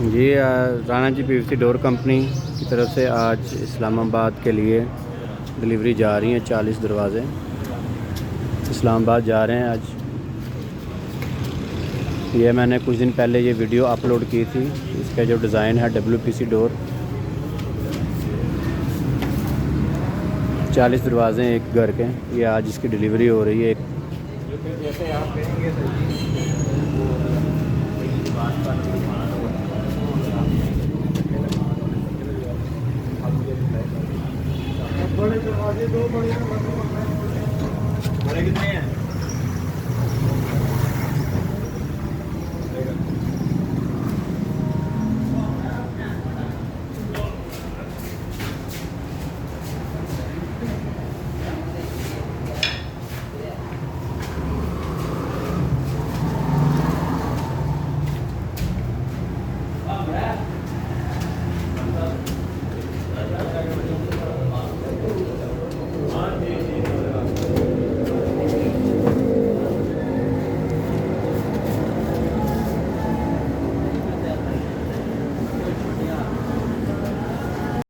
जी Rana ji PVC door company की तरफ से आज इस्लामाबाद के लिए डिलीवरी जा रही है। 40 दरवाज़े इस्लामाबाद जा रहे हैं आज। ये मैंने कुछ दिन पहले ये वीडियो अपलोड की थी। इसका जो डिज़ाइन है WPC डोर, 40 दरवाज़े हैं एक घर के। ये आज इसकी डिलीवरी हो रही है। एक जैसे आप कहेंगे सर जी वो बात बड़े दरवाजे दो बड़े